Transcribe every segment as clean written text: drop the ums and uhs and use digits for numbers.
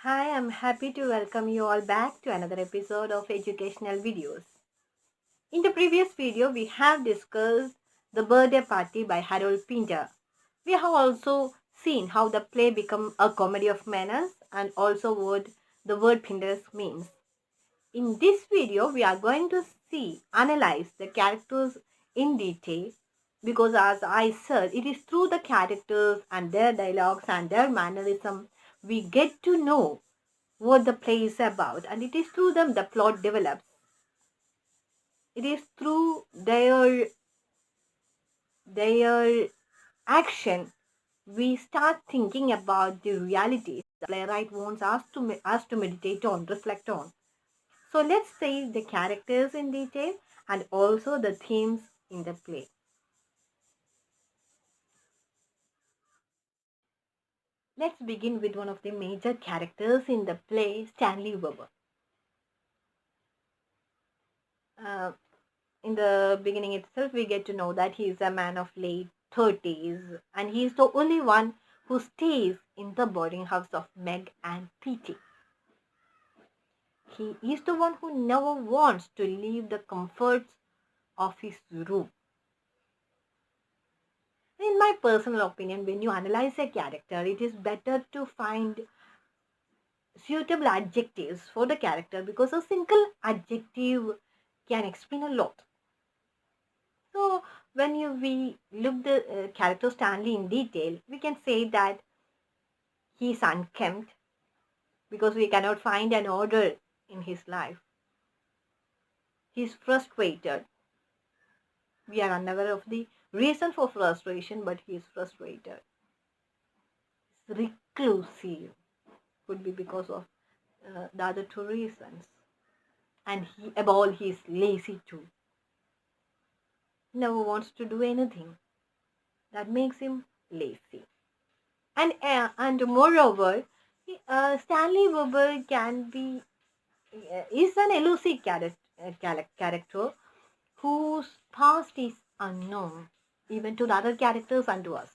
Hi, I'm happy to welcome you all back to another episode of Educational Videos. In the previous video, we have discussed The Birthday Party by Harold Pinter. We have also seen how the play became a comedy of manners and also what the word Pinter means. In this video, we are going to analyze the characters in detail because as I said, it is through the characters and their dialogues and their mannerism we get to know what the play is about, and it is through them the plot develops. It is through their action we start thinking about the realities the playwright wants us to meditate on, reflect on. So let's see the characters in detail and also the themes in the play. Let's begin with one of the major characters in the play, Stanley Webber. Uh, in the beginning itself, we get to know that he is a man of late 30s and he is the only one who stays in the boarding house of Meg and Petey. He is the one who never wants to leave the comforts of his room. In my personal opinion, when you analyze a character, it is better to find suitable adjectives for the character because a single adjective can explain a lot. So when we look the character Stanley in detail, we can say that he is unkempt because we cannot find an order in his life. He is frustrated. We are unaware of the reason for frustration, but he is frustrated. He's reclusive. Could be because of the other two reasons. And above all, he is lazy too. Never wants to do anything. That makes him lazy. And moreover, Stanley Webber is an elusive character whose past is unknown even to the other characters and to us.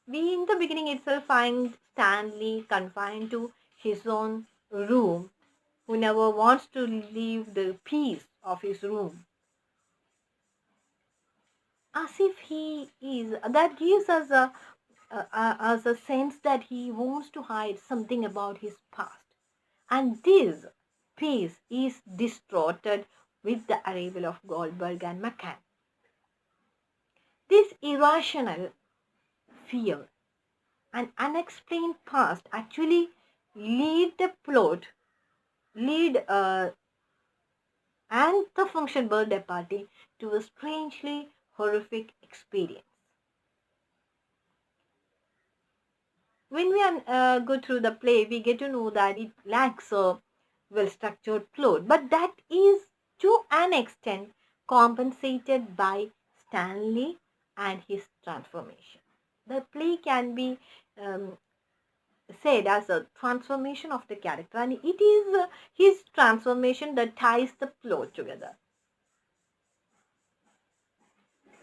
We in the beginning itself find Stanley confined to his own room, who never wants to leave the peace of his room. As if he is, that gives us a sense that he wants to hide something about his past. And this peace is distorted with the arrival of Goldberg and Mclean. This irrational fear and unexplained past actually lead the plot, lead and the function birthday party to a strangely horrific experience. When we go through the play, we get to know that it lacks a well structured plot, but that is to an extent compensated by Stanley and his transformation. The play can be said as a transformation of the character, and it is his transformation that ties the plot together.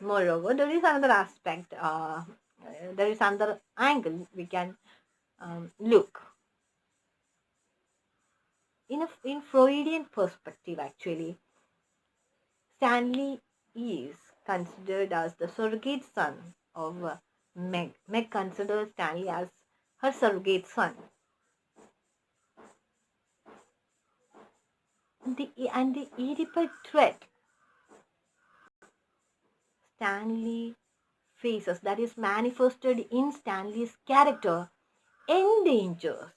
Moreover, there is another aspect, there is another angle we can look. In Freudian perspective, actually, Stanley is considered as the surrogate son of Meg. Meg considers Stanley as her surrogate son. The Oedipal threat Stanley faces, that is manifested in Stanley's character, endangers,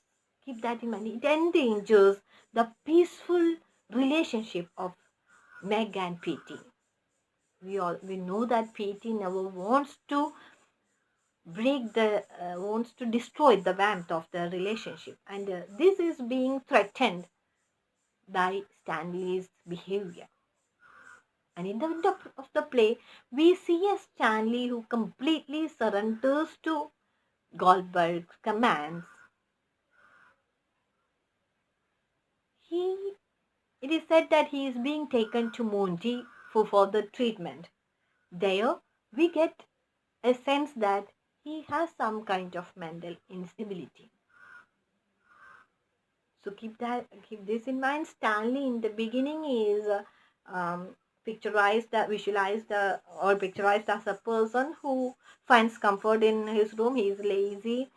keep that in mind, it endangers the peaceful relationship of Meg and Petey. We know that Petey never wants to wants to destroy the warmth of the relationship, and this is being threatened by Stanley's behavior. And in the end of the play, we see a Stanley who completely surrenders to Goldberg's commands. It is said that he is being taken to Monty for further treatment. There, we get a sense that he has some kind of mental instability. So keep this in mind. Stanley in the beginning is picturized as a person who finds comfort in his room. He is lazy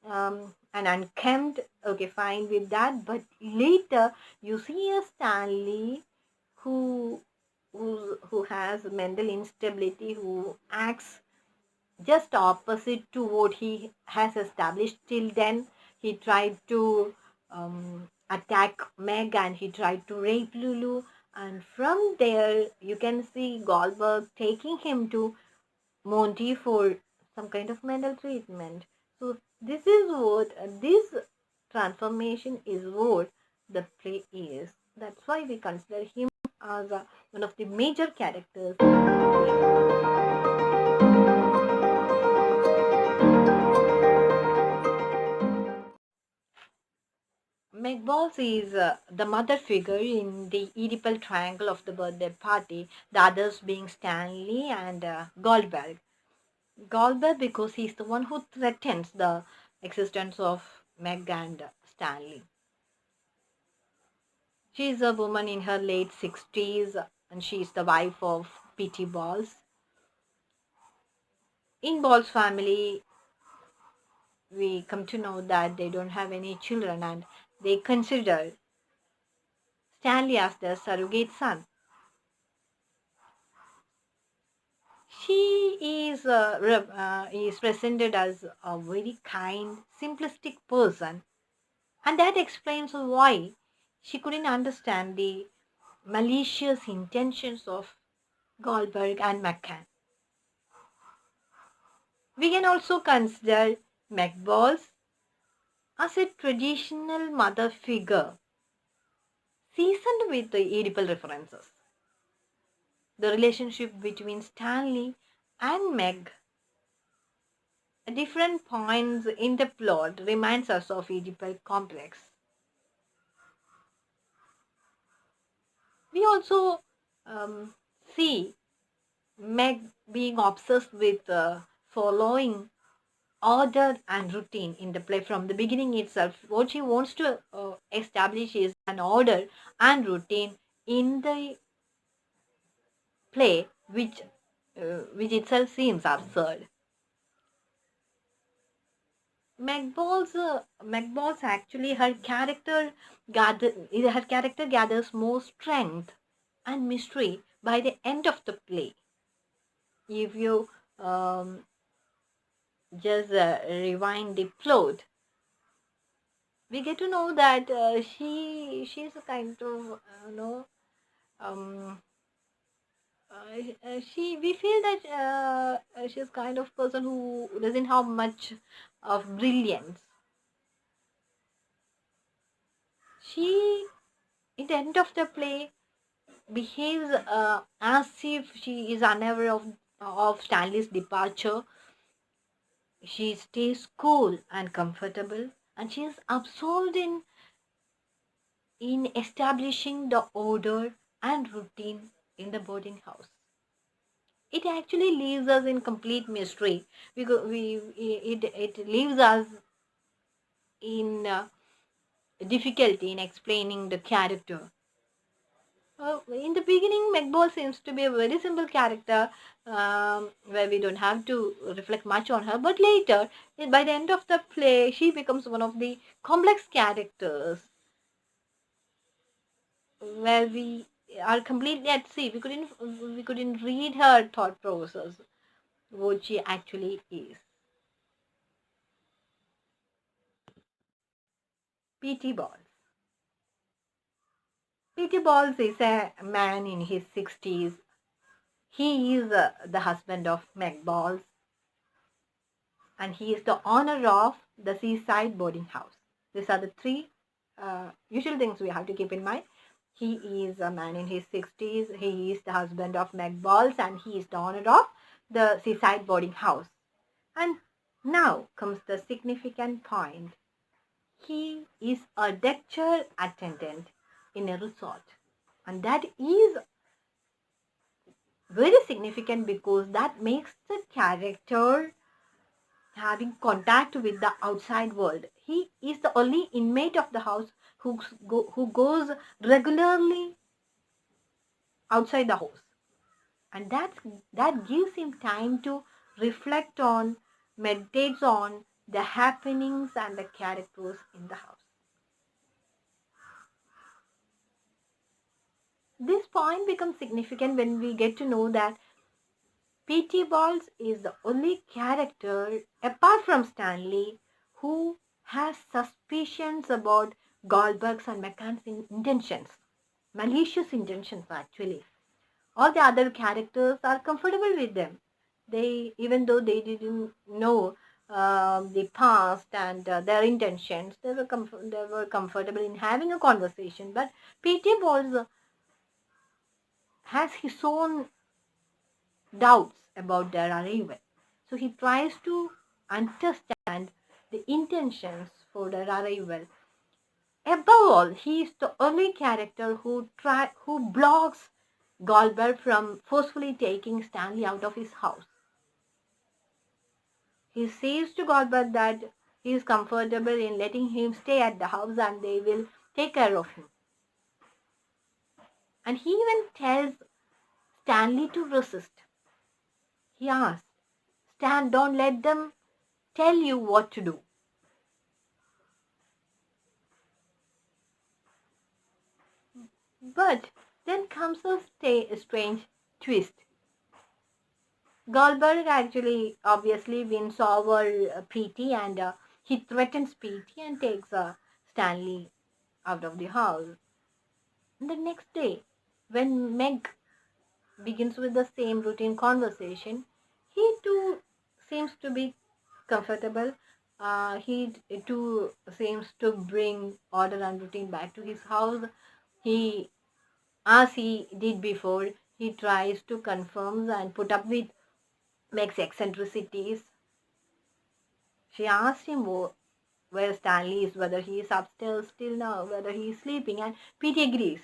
and unkempt. Okay, fine with that. But later you see a Stanley who who has mental instability, who acts just opposite to what he has established till then. He tried to attack Meg and he tried to rape Lulu. And from there, you can see Goldberg taking him to Monty for some kind of mental treatment. So this transformation is what the play is. That's why we consider him as one of the major characters in the play. Meg Balls is the mother figure in the Oedipal triangle of the birthday party, the others being Stanley and Goldberg. Goldberg because he's the one who threatens the existence of Meg and Stanley. She is a woman in her late 60s and she is the wife of P.T. Balls. In Balls' family, we come to know that they don't have any children and they consider Stanley as their surrogate son. She is presented as a very kind, simplistic person, and that explains why she couldn't understand the malicious intentions of Goldberg and Mclean. We can also consider Meg Balls as a traditional mother figure, seasoned with the Oedipal references. The relationship between Stanley and Meg at different points in the plot reminds us of Oedipal complex. We also um, see Meg being obsessed with following order and routine in the play from the beginning itself. What she wants to establish is an order and routine in the play, which itself seems absurd. Meg Balls actually her character gathers more strength and mystery by the end of the play. If you um, just rewind the plot, we get to know that she's a kind of um, she we feel that she's kind of person who doesn't have much of brilliance. She, in the end of the play, behaves as if she is unaware of Stanley's departure. She stays cool and comfortable, and she is absorbed in establishing the order and routine in the boarding house. It actually leaves us in complete mystery because it leaves us in difficulty in explaining the character. In the beginning, Megball seems to be a very simple character where we don't have to reflect much on her. But later, by the end of the play, she becomes one of the complex characters where we are completely at sea. We couldn't read her thought process, what she actually is. P.T. Balls. P.T. Balls is a man in his 60s. He is the husband of Meg Balls and he is the owner of the seaside boarding house. These are the three usual things we have to keep in mind. He is a man in his 60s, he is the husband of Meg Balls, and he is the owner of the seaside boarding house. And now comes the significant point. He is a deck chair attendant in a resort. And that is very significant because that makes the character having contact with the outside world. He is the only inmate of the house who goes regularly outside the house. And that gives him time to reflect on, meditates on the happenings and the characters in the house. This point becomes significant when we get to know that P.T. Balls is the only character, apart from Stanley, who has suspicions about Goldberg's and Mclean's intentions, malicious intentions actually. All the other characters are comfortable with them. They, even though they didn't know the past and their intentions, they were comfortable in having a conversation. But P.T. Balls has his own doubts about their arrival. So he tries to understand the intentions for their arrival. Above all, he is the only character who blocks Goldberg from forcefully taking Stanley out of his house. He says to Goldberg that he is comfortable in letting him stay at the house and they will take care of him. And he even tells Stanley to resist. He asks, Stan, don't let them tell you what to do. But then comes a strange twist. Goldberg actually obviously wins over PT and he threatens PT and takes Stanley out of the house. And the next day, when Meg begins with the same routine conversation, he too seems to be comfortable. He too seems to bring order and routine back to his house. He, as he did before, he tries to confirm and put up with Meg's eccentricities. She asked him where Stanley is, whether he is upstairs still now, whether he is sleeping, and Pete agrees,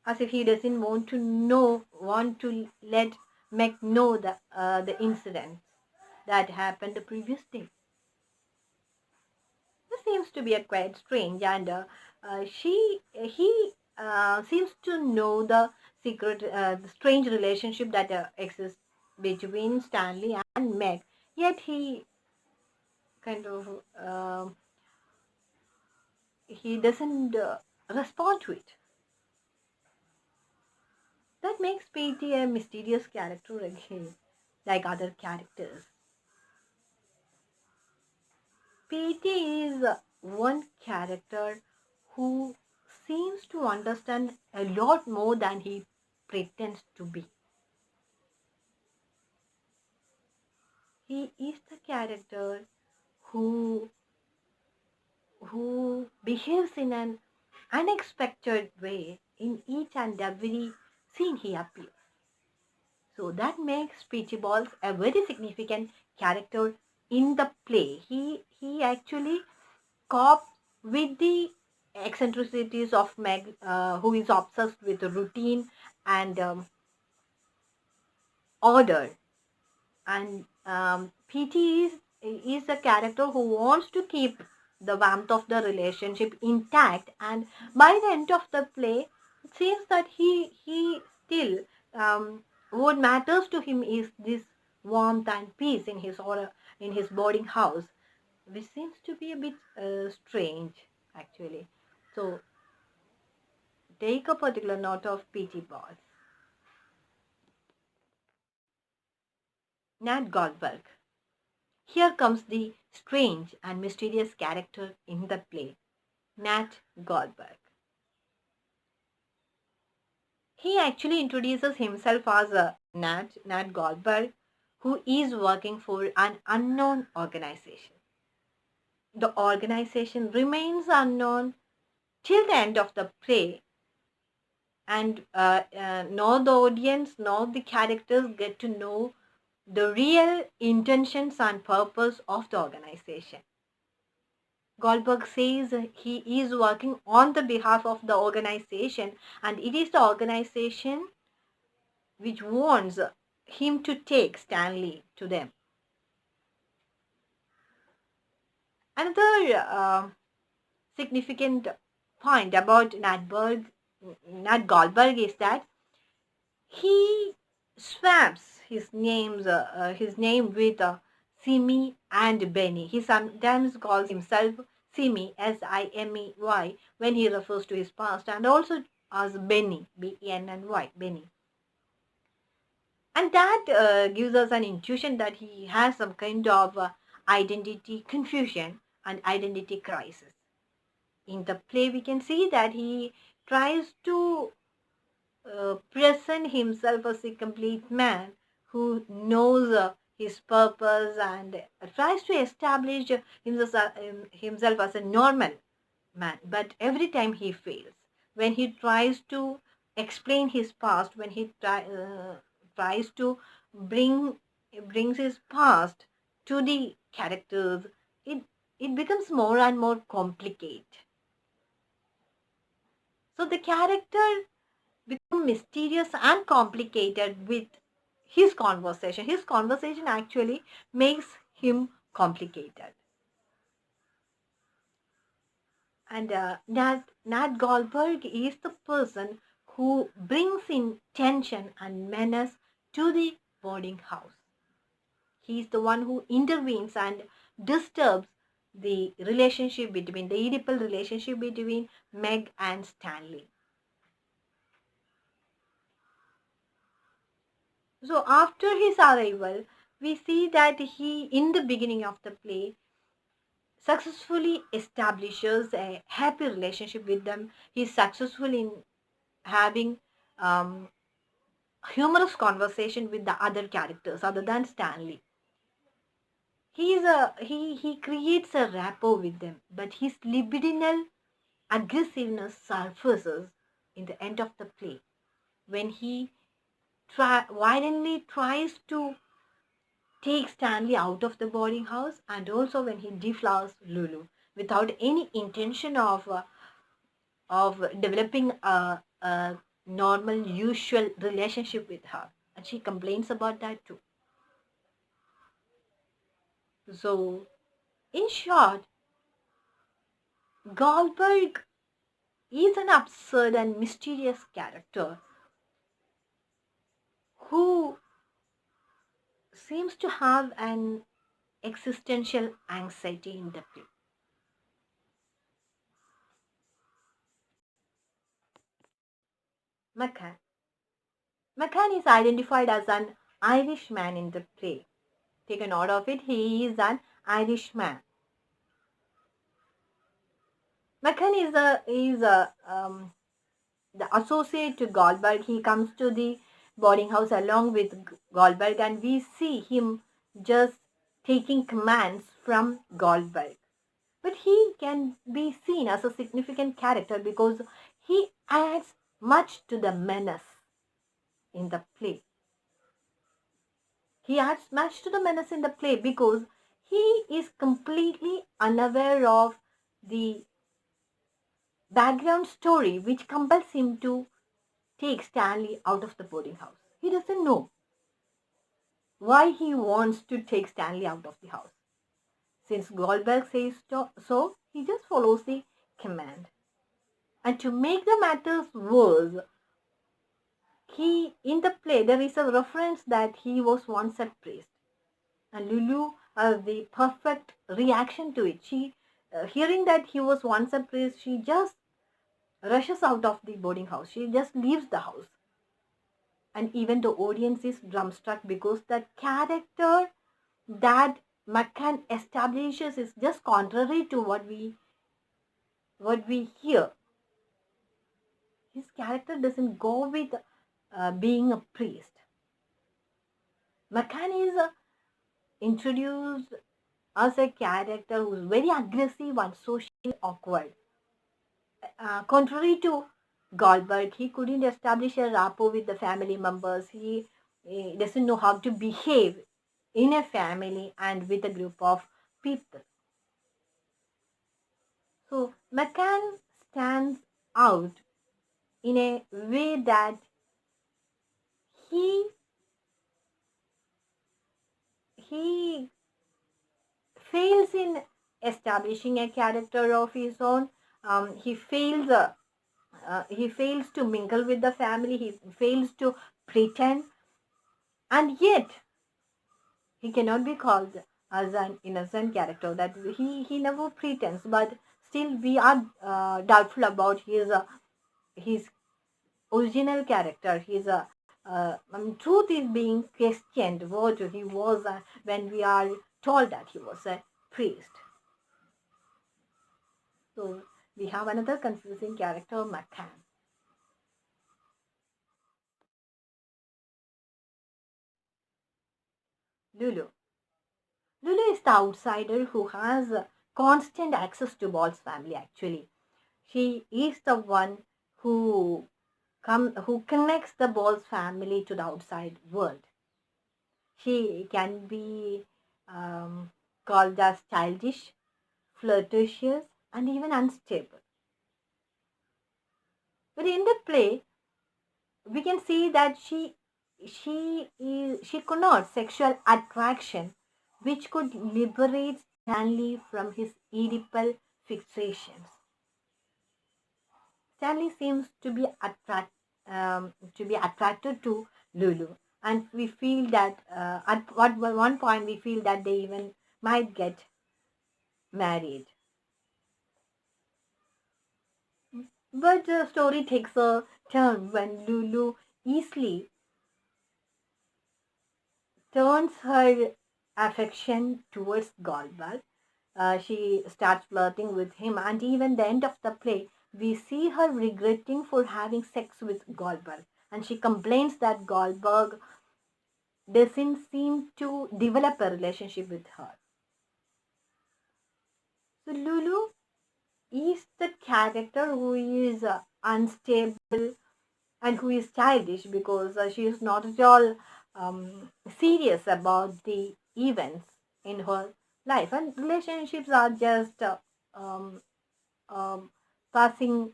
as if he doesn't want to let Meg know the incident that happened the previous day. This seems to be a quite strange, and he seems to know the secret, the strange relationship that exists between Stanley and Meg. Yet kind of he doesn't respond to it. That makes PT a mysterious character again, like other characters. PT is one character who seems to understand a lot more than he pretends to be. He is the character who behaves in an unexpected way in each and every scene he appears. So that makes Peachy Balls a very significant character in the play. He actually copes with the eccentricities of Meg, who is obsessed with routine and order. And PT is a character who wants to keep the warmth of the relationship intact. And by the end of the play, it seems that he still what matters to him is this warmth and peace in his boarding house, which seems to be a bit strange actually. So take a particular note of PT Balls. Nat Goldberg. Here comes the strange and mysterious character in the play, Nat Goldberg. He actually introduces himself as a Nat Goldberg, who is working for an unknown organization. The organization remains unknown till the end of the play, and nor the audience nor the characters get to know the real intentions and purpose of the organization. Goldberg says he is working on the behalf of the organization, and it is the organization which wants him to take Stanley to them. Another significant point about Nat Goldberg is that he swaps his name with Simi and Benny. He sometimes calls himself Simi, Simey, when he refers to his past, and also as Benny, Benny, Benny. And that gives us an intuition that he has some kind of identity confusion and identity crisis. In the play, we can see that he tries to present himself as a complete man who knows his purpose and tries to establish himself as a normal man. But every time he fails, when he tries to explain his past, when he tries to bring brings his past to the characters, it it becomes more and more complicated. So the character become mysterious and complicated with his conversation. His conversation actually makes him complicated. And Nat Goldberg is the person who brings in tension and menace to the boarding house. He is the one who intervenes and disturbs the Oedipal relationship between Meg and Stanley. So after his arrival, we see that he, in the beginning of the play, successfully establishes a happy relationship with them. He's successful in having um, humorous conversation with the other characters other than Stanley. He creates a rapport with them, but his libidinal aggressiveness surfaces in the end of the play when he violently tries to take Stanley out of the boarding house, and also when he deflowers Lulu without any intention of developing a normal, usual relationship with her. And she complains about that too. So, in short, Goldberg is an absurd and mysterious character who seems to have an existential anxiety in the play. McCann. McCann is identified as an Irishman in the play. Take a note of it, he is an Irishman. McCann is the associate to Goldberg. He comes to the boarding house along with Goldberg, and we see him just taking commands from Goldberg. But he can be seen as a significant character because he adds much to the menace in the play. He adds much to the menace in the play because he is completely unaware of the background story which compels him to take Stanley out of the boarding house. He doesn't know why he wants to take Stanley out of the house. Since Goldberg says so, he just follows the command. And to make the matters worse, he in the play there is a reference that he was once a priest, and Lulu has the perfect reaction to it. She, hearing that he was once a priest, she just rushes out of the boarding house. She just leaves the house. And even the audience is dumbstruck because the character that McCann establishes is just contrary to what we hear. His character doesn't go with being a priest. McCann is introduced as a character who's very aggressive and socially awkward. Contrary to Goldberg, he couldn't establish a rapport with the family members. He doesn't know how to behave in a family and with a group of people. So McCann stands out in a way that he he fails in establishing a character of his own. He fails to mingle with the family. He fails to pretend, and yet he cannot be called as an innocent character. That he never pretends, but still we are doubtful about his original character. Truth is being questioned what he was when we are told that he was a priest. So we have another confusing character, Mclean. Lulu. Lulu is the outsider who has constant access to Ball's family. Actually, she is the one who who connects the Ball's family to the outside world. She can be called as childish, flirtatious, and even unstable. But in the play, we can see that she connotes sexual attraction, which could liberate Stanley from his Oedipal fixations. Stanley seems to be attracted to Lulu, and we feel that at one point we feel that they even might get married. But the story takes a turn when Lulu easily turns her affection towards Goldberg. She starts flirting with him, and even the end of the play, we see her regretting for having sex with Goldberg, and she complains that Goldberg doesn't seem to develop a relationship with her. So Lulu is the character who is unstable and who is childish because she is not at all serious about the events in her life, and relationships are just um, um, passing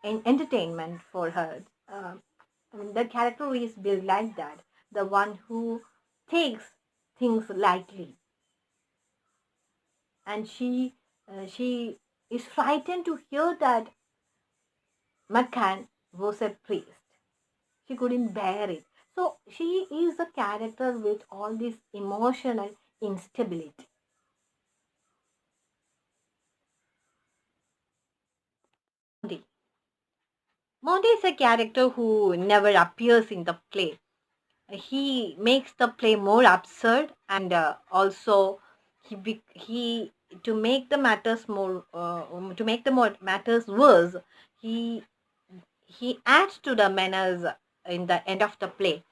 entertainment for her. I mean, the character is built like that, the one who takes things lightly, and she is frightened to hear that Mclean was a priest. She couldn't bear it. So she is a character with all this emotional instability. Monty. Monty is a character who never appears in the play. He makes the play more absurd, and also he to make the matters more to make the more matters worse, he he adds to the menace in the end of the play.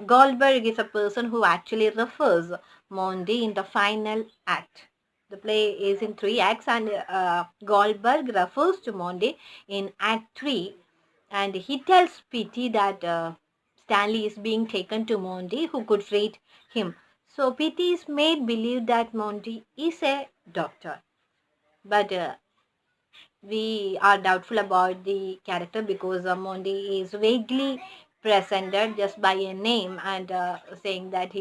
Goldberg is a person who actually refers Monty in the final act. The play is in three acts, and Goldberg refers to Monty in Act 3, and he tells Petey that Stanley is being taken to Monty, who could treat him. So Petey is made believe that Monty is a doctor, but we are doubtful about the character because Mondi is vaguely presented just by a name, and saying that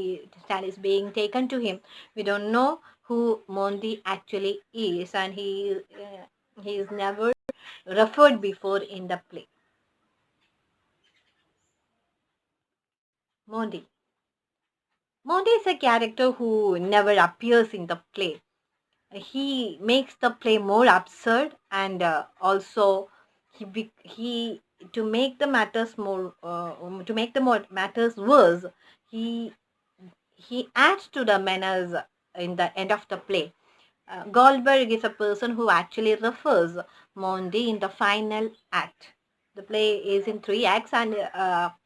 Stan is being taken to him. We don't know who Mondi actually is, and he is never referred before in the play. Mondi. Mondi is a character who never appears in the play. He makes the play more absurd, and also he to make the matters more to make the more matters worse, he he adds to the menace in the end of the play. Goldberg is a person who actually refers Monty in the final act. The play is in three acts, and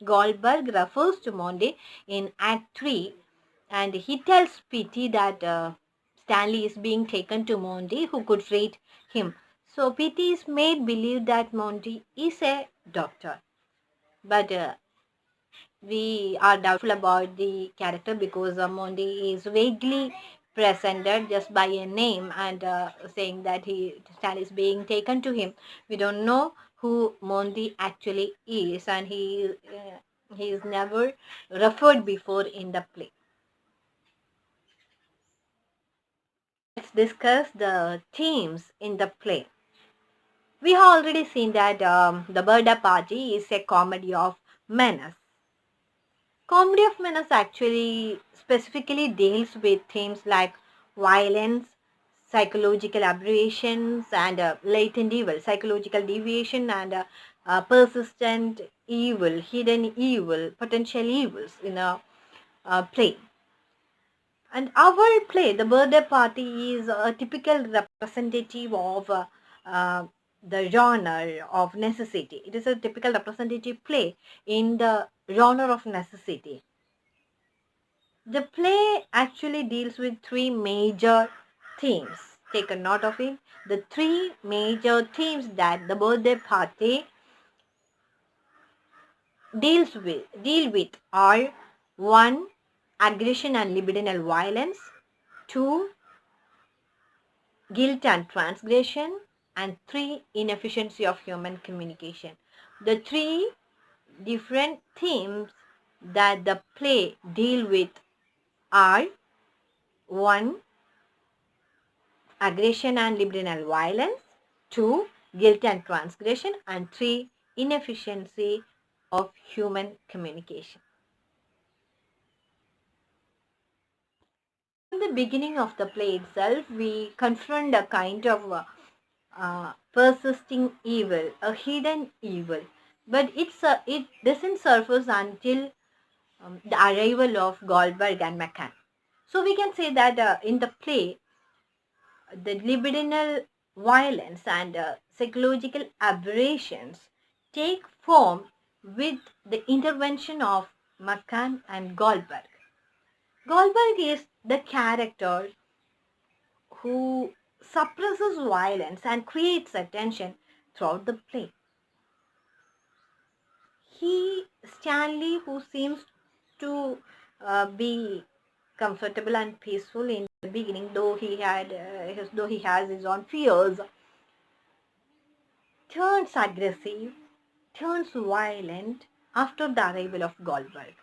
Goldberg refers to Monty in Act 3, and he tells Petey that Stanley is being taken to Monty, who could treat him. So Petey is made believe that Monty is a doctor, but we are doubtful about the character because Monty is vaguely presented just by a name, and saying that Stan is being taken to him. We don't know who Monty actually is, and he is never referred before in the play. discuss the themes in the play. We have already seen that the birthday party is a comedy of menace. Comedy of Menace actually specifically deals with themes like violence, psychological aberrations, and latent evil, psychological deviation, and persistent evil, hidden evil, potential evils in a play. And our play, The Birthday Party, is a typical representative of the genre of necessity. It is a typical representative play in the genre of necessity. The play actually deals with three major themes. Take a note of it. The three major themes that the birthday party deal with are: one, aggression and libidinal violence; two, guilt and transgression; and three, inefficiency of human communication. The three different themes that the play deal with are: one, aggression and libidinal violence; two, guilt and transgression; and three, inefficiency of human communication. In the beginning of the play itself, we confront a kind of persisting evil, a hidden evil, but it doesn't surface until the arrival of Goldberg and Mclean. So we can say that in the play, the libidinal violence and psychological aberrations take form with the intervention of Mclean and Goldberg. Goldberg is the character who suppresses violence and creates attention throughout the play. Stanley, who seems to be comfortable and peaceful in the beginning, though he has his own fears, turns aggressive, turns violent after the arrival of Goldberg.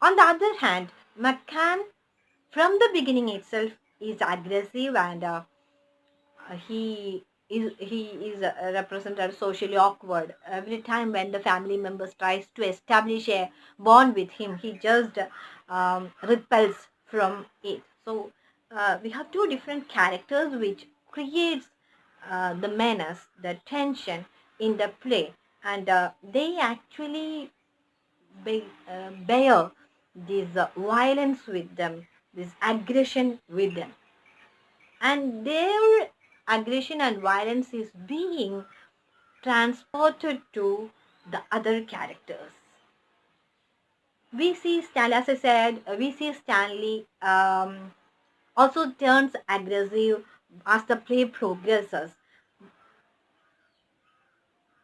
On the other hand, Mclean, from the beginning itself, is aggressive, and he is represented socially awkward. Every time when the family members tries to establish a bond with him, he just repels from it. So we have two different characters which creates the menace, the tension in the play, and they actually bear this violence with them, this aggression with them, and their aggression and violence is being transported to the other characters. We see Stanley, as I said, we see Stanley also turns aggressive as the play progresses.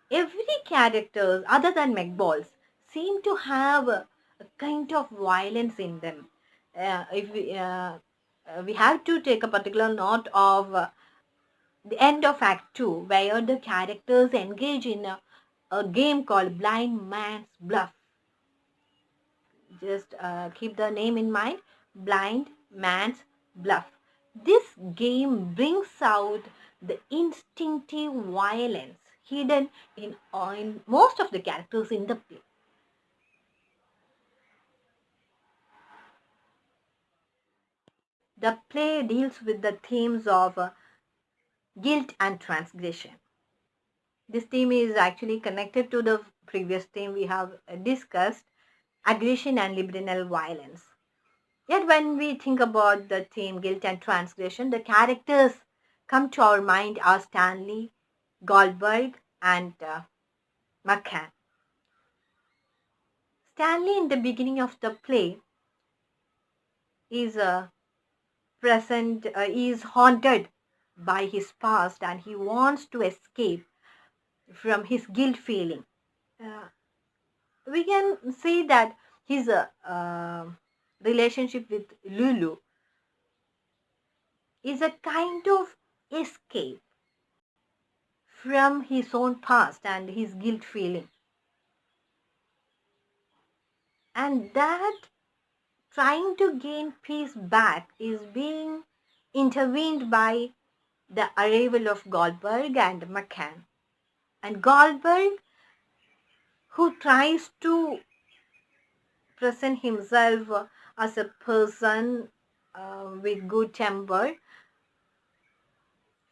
Every character other than Meg Balls seem to have a kind of violence in them. If we have to take a particular note of the end of Act 2, where the characters engage in a game called Blind Man's Bluff. Just keep the name in mind, Blind Man's Bluff. This game brings out the instinctive violence hidden in most of the characters in the play. The play deals with the themes of guilt and transgression. This theme is actually connected to the previous theme we have discussed, aggression and libidinal violence. Yet when we think about the theme guilt and transgression, the characters come to our mind are Stanley, Goldberg, and Mclean. Stanley, in the beginning of the play, is is haunted by his past, and he wants to escape from his guilt feeling. Uh, we can say that his relationship with Lulu is a kind of escape from his own past and his guilt feeling. And that trying to gain peace back is being intervened by the arrival of Goldberg and McCann. And Goldberg, who tries to present himself as a person with good temper,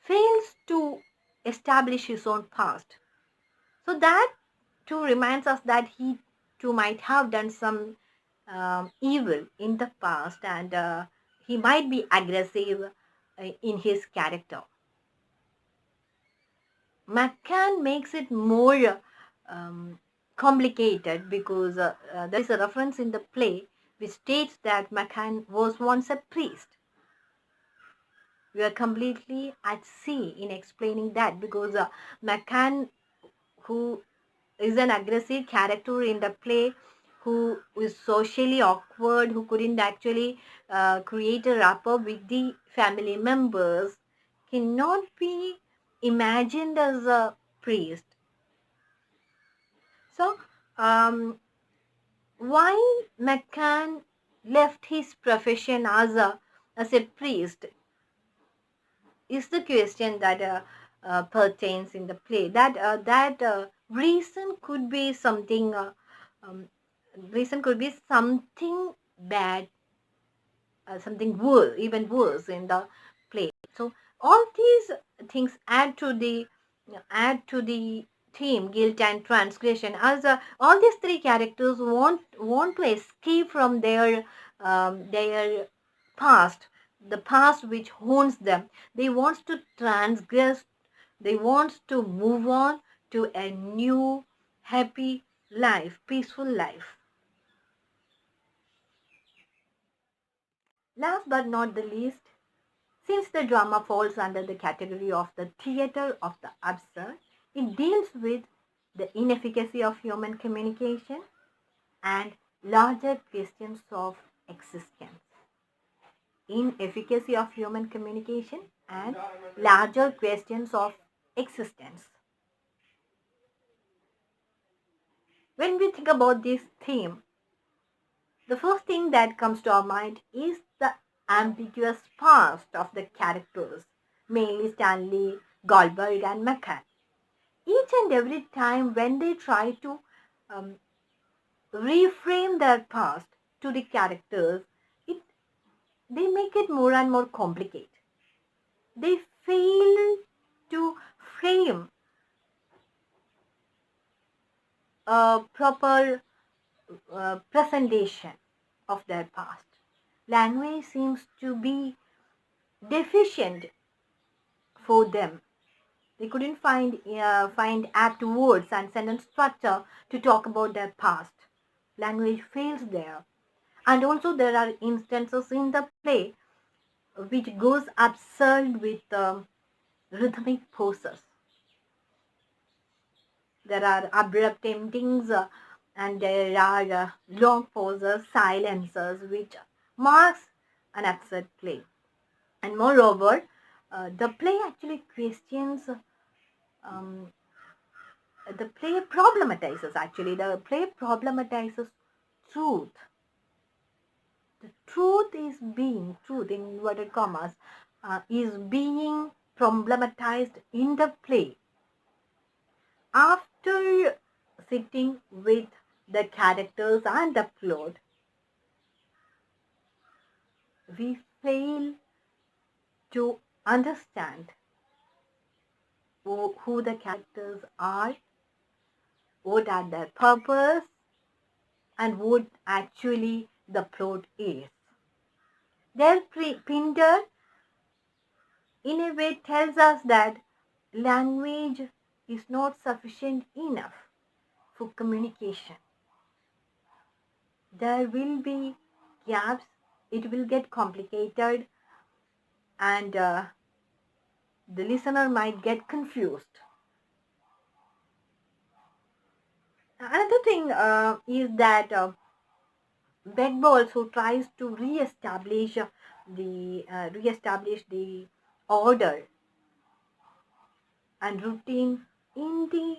fails to establish his own past. So that too reminds us that he too might have done some evil in the past, and he might be aggressive in his character. McCann makes it more complicated because there is a reference in the play which states that McCann was once a priest. We are completely at sea in explaining that because McCann, who is an aggressive character in the play, who is socially awkward, who couldn't actually create a rapport with the family members, cannot be imagined as a priest. So, why McCann left his profession as a priest is the question that pertains in the play. That reason could be something. Um, Reason could be something bad, something worse, even worse in the play. So all these things add to the theme guilt and transgression. As all these three characters want to escape from their past, the past which haunts them. They want to transgress. They want to move on to a new, happy life, peaceful life. Last but not the least, since the drama falls under the category of the theater of the absurd, it deals with the inefficacy of human communication and larger questions of existence. Inefficacy of human communication and larger questions of existence. When we think about this theme, the first thing that comes to our mind is the ambiguous past of the characters, mainly Stanley, Goldberg, and McCann. Each and every time when they try to um, reframe their past to the characters, it they make it more and more complicated. They fail to frame a proper presentation of their past. Language seems to be deficient for them. They couldn't find apt words and sentence structure to talk about their past. Language fails there. And also there are instances in the play which goes absurd with rhythmic poses. There are abrupt endings and there are long pauses, silences, which marks an absurd play. And moreover, the play actually questions um, the play problematizes truth. The truth in inverted commas is being problematized in the play. After sitting with the characters and the plot, we fail to understand who the characters are, what are their purpose, and what actually the plot is. Their Pinter, in a way, tells us that language is not sufficient enough for communication. There will be gaps, it will get complicated, and the listener might get confused. Another thing is that Meg Balls, who tries to re-establish the order and routine in the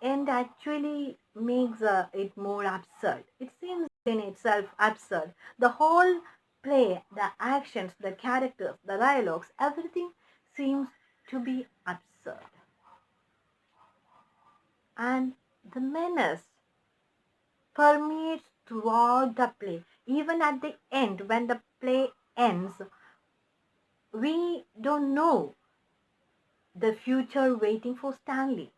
end, actually makes it more absurd. It seems in itself absurd. The whole play, the actions, the characters, the dialogues, everything seems to be absurd. And the menace permeates throughout the play. Even at the end, when the play ends, we don't know the future waiting for Stanley.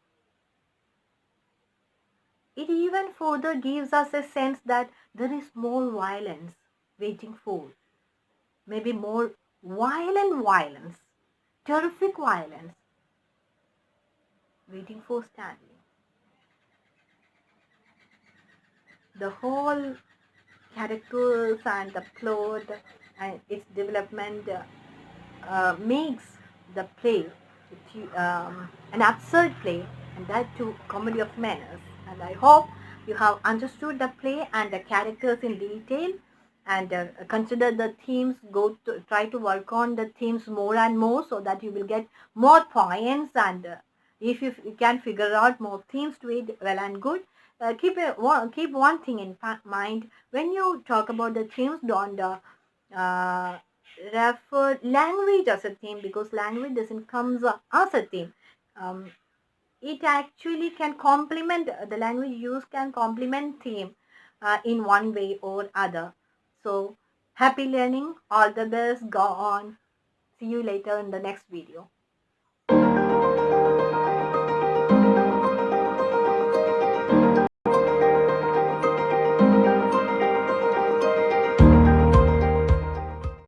It even further gives us a sense that there is more violence waiting for, maybe more violent violence, terrific violence waiting for Stanley. The whole characters and the plot and its development makes the play an absurd play, and that too comedy of menace. And I hope you have understood the play and the characters in detail, and consider the themes. Try to work on the themes more and more, so that you will get more points. And if you can figure out more themes to it, well and good. Keep one thing in mind when you talk about the themes. Don't refer language as a theme, because language doesn't come as a theme. Um, it actually can complement, the language used can complement theme in one way or other. So happy learning, all the best, go on. See you later in the next video.